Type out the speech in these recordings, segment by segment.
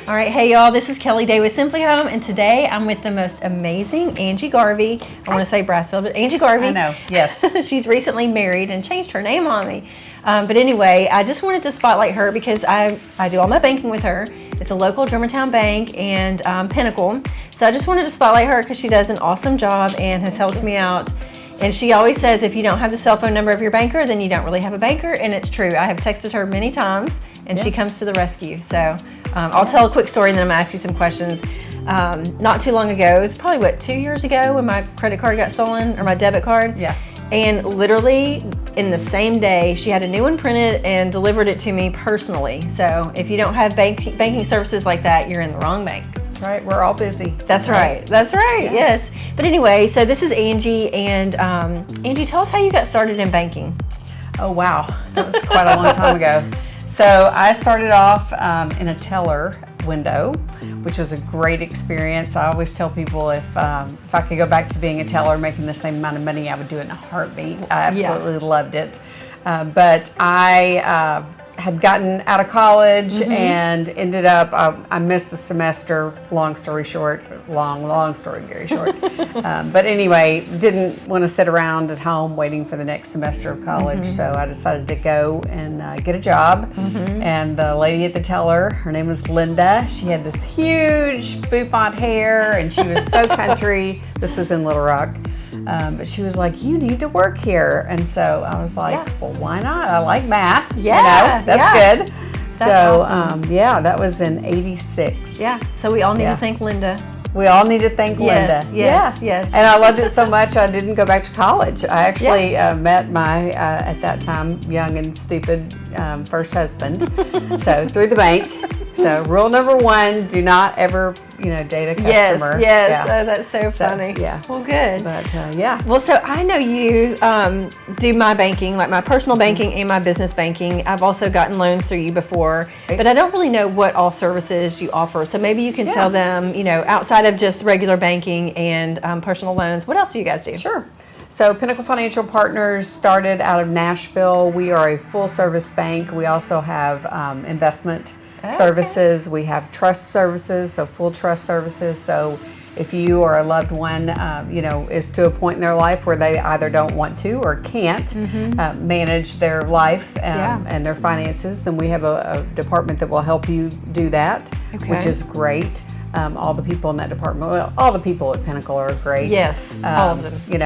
All right, hey y'all, this is Kelly Day with Simply Home, and today I'm with the most amazing Angie Garvey. I want to say Brassfield, but Angie Garvey. I know, yes. She's recently married and changed her name on me. But anyway, I just wanted to spotlight her because I do all my banking with her. It's a local Germantown bank and Pinnacle. So I just wanted to spotlight her because she does an awesome job and has helped me out. And she always says if you don't have the cell phone number of your banker, then you don't really have a banker, and it's true. I have texted her many times, and she comes to the rescue. So I'll tell a quick story, and then I'm going to ask you some questions. Not too long ago, it was probably, 2 years ago when my credit card got stolen, or my debit card? Yeah. And literally in the same day, she had a new one printed and delivered it to me personally. So if you don't have banking services like that, you're in the wrong bank. Right, we're all busy. That's right. That's right. Yeah. Yes. But anyway, so this is Angie, and Angie, tell us how you got started in banking. Oh wow, that was quite a long time ago. So I started off in a teller window, which was a great experience. I always tell people if I could go back to being a teller making the same amount of money, I would do it in a heartbeat. I absolutely loved it. But I had gotten out of college and ended up, I missed the semester, long story short, long story very short. But anyway, didn't want to sit around at home waiting for the next semester of college. So I decided to go and get a job. And the lady at the teller, her name was Linda. She had this huge bouffant hair and she was so country. This was in Little Rock. But she was like, you need to work here. And so I was like, well, why not? I like math. Yeah. That's good. That's awesome. That was in '86. Yeah. So we all need to thank Linda. We all need to thank Linda. Yes. And I loved it so much, I didn't go back to college. I actually met my, at that time, young and stupid first husband. So through the bank. So rule number one, do not ever, date a customer. Yes. Oh, that's so funny. Yeah. Well, good. But yeah. Well, so I know you do my banking, like my personal banking and my business banking. I've also gotten loans through you before, but I don't really know what all services you offer. So maybe you can tell them, outside of just regular banking and personal loans, what else do you guys do? Sure. So Pinnacle Financial Partners started out of Nashville. We are a full service bank. We also have investment services. We have trust services, so full trust services. So if you or a loved one, is to a point in their life where they either don't want to or can't manage their life and their finances, then we have a department that will help you do that, which is great. All the people in that department, well, all the people at Pinnacle are great. Yes, all of them.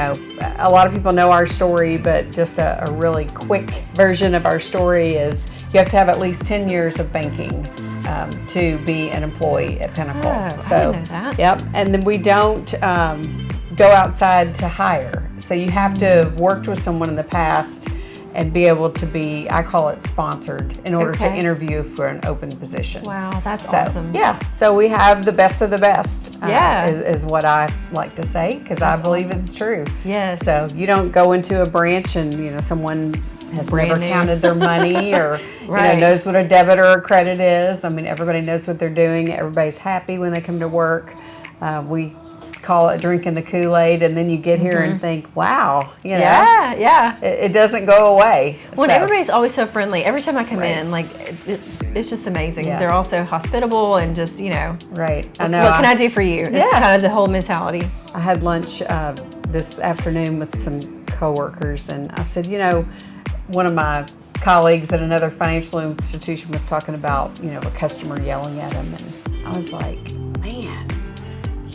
A lot of people know our story, but just a really quick version of our story is you have to have at least 10 years of banking to be an employee at Pinnacle. So, I didn't know that. Yep, and then we don't go outside to hire. So you have to have worked with someone in the past and be able to be, I call it sponsored, in order to interview for an open position. Wow, that's awesome. Yeah, so we have the best of the best, is what I like to say, because I believe it's true. Yes. So you don't go into a branch and, someone has never counted their money or knows what a debit or a credit is. I mean, everybody knows what they're doing. Everybody's happy when they come to work. We call it drinking the Kool-Aid, and then you get here and think, wow, it doesn't go away. Well, everybody's always so friendly. Every time I come in, like, it's just amazing. They're all so hospitable and just, Right. I know. What can I do for you? It's kind of the whole mentality. I had lunch this afternoon with some coworkers, and I said, one of my colleagues at another financial institution was talking about, a customer yelling at him, and I was like, man.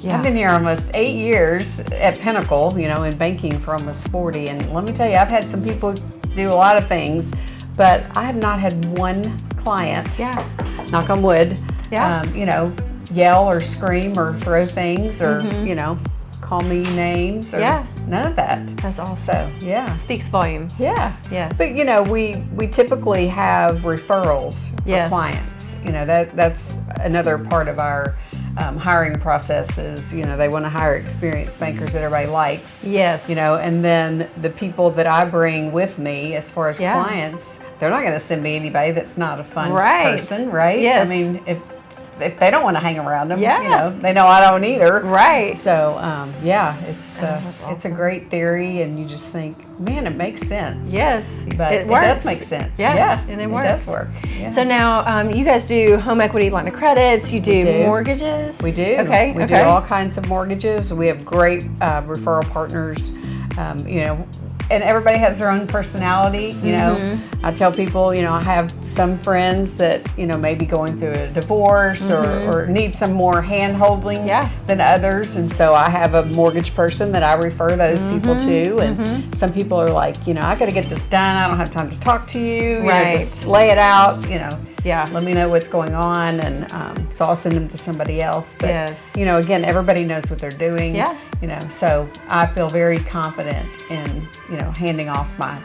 I've been here almost 8 years at Pinnacle, in banking for almost 40. And let me tell you, I've had some people do a lot of things, but I have not had one client, knock on wood, yell or scream or throw things or, call me names or none of that. That's awesome. So, Speaks volumes. Yeah. Yes. But, we typically have referrals for clients. That's another part of our hiring process is, they want to hire experienced bankers that everybody likes. Yes. And then the people that I bring with me as far as clients, they're not going to send me anybody that's not a fun person, right? Yes. I mean, if they don't want to hang around them, Yeah. you know, they know I don't either. Right. So yeah, it's that's it's a awesome. great theory, and you just think, man, it makes sense. Yes. But it works. does make sense. Yeah, and it works. does work. Yeah. So now you guys do home equity line of credits. You do, do. mortgages. We do. Okay. We do all kinds of mortgages. We have great referral partners. You know, and everybody has their own personality. You know, I tell people, you know, I have some friends that, you know, may be going through a divorce or need some more hand holding than others. And so I have a mortgage person that I refer those people to. And some people are like, you know, I got to get this done. I don't have time to talk to you. You know, just lay it out, you know. Yeah. Let me know what's going on, and so I'll send them to somebody else. But you know, again, everybody knows what they're doing. Yeah. You know, so I feel very confident in, you know, handing off my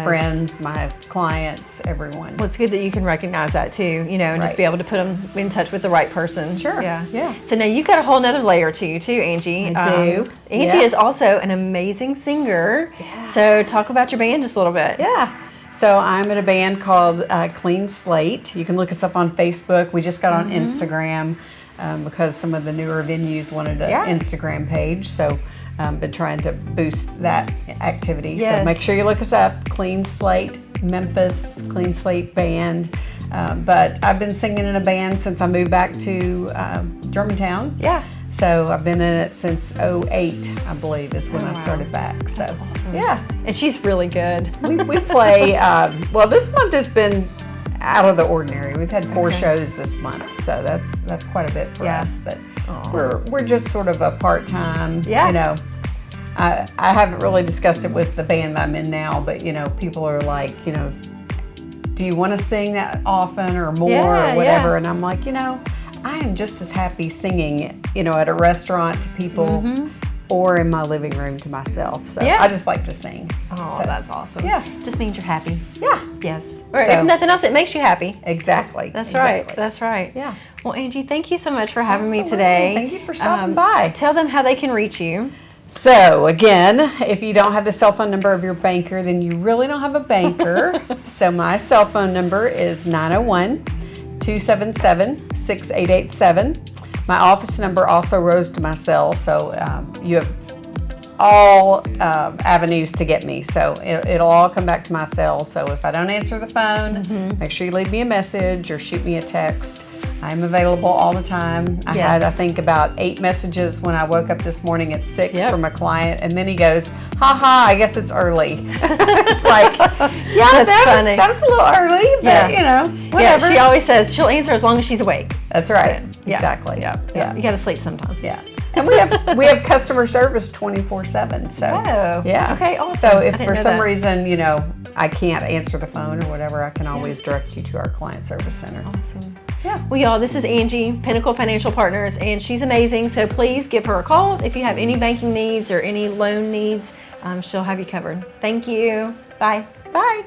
friends, my clients, everyone. Well, it's good that you can recognize that too, you know, and just be able to put them in touch with the right person. Sure. Yeah. Yeah. So now you've got a whole nother layer to you too, Angie. I do. Angie is also an amazing singer. Yeah. So talk about your band just a little bit. Yeah. So I'm in a band called Clean Slate. You can look us up on Facebook. We just got on Instagram because some of the newer venues wanted an Instagram page. So been trying to boost that activity. Yes. So make sure you look us up, Clean Slate Memphis, Clean Slate Band. But I've been singing in a band since I moved back to Germantown. Yeah. So I've been in it since '08, I believe, is when I started back. So awesome. yeah. And she's really good. We play, well, this month has been out of the ordinary. We've had 4 shows this month, so that's quite a bit for us. But we're just sort of a part-time, you know. I haven't really discussed it with the band that I'm in now, but, you know, people are like, you know, do you want to sing that often or more or whatever? And I'm like, you know, I am just as happy singing, you know, at a restaurant to people or in my living room to myself. So I just like to sing. Oh, so, that's awesome. Yeah. Just means you're happy. Yeah. Yes. Or if nothing else, it makes you happy. Exactly. That's right. That's right. Yeah. Well, Angie, thank you so much for having me today. Thank you for stopping by. Tell them how they can reach you. So again, if you don't have the cell phone number of your banker, then you really don't have a banker. So my cell phone number is 901-277-6887. My office number also rose to my cell, so you have all avenues to get me. So it'll all come back to my cell. So if I don't answer the phone, make sure you leave me a message or shoot me a text. I'm available all the time. I had, I think, about 8 messages when I woke up this morning at 6 from a client, and then he goes, "Ha ha, I guess it's early." It's like, yeah, that's funny. That was a little early, but you know, whatever. Yeah, she always says she'll answer as long as she's awake. That's right. So, exactly. Yeah. You got to sleep sometimes. Yeah. And we have customer service 24/7. So yeah. Okay, awesome. So if for some reason, you know, I can't answer the phone or whatever, I can always direct you to our client service center. Awesome. Yeah. Well, y'all, this is Angie, Pinnacle Financial Partners, and she's amazing. So please give her a call if you have any banking needs or any loan needs. She'll have you covered. Thank you. Bye. Bye.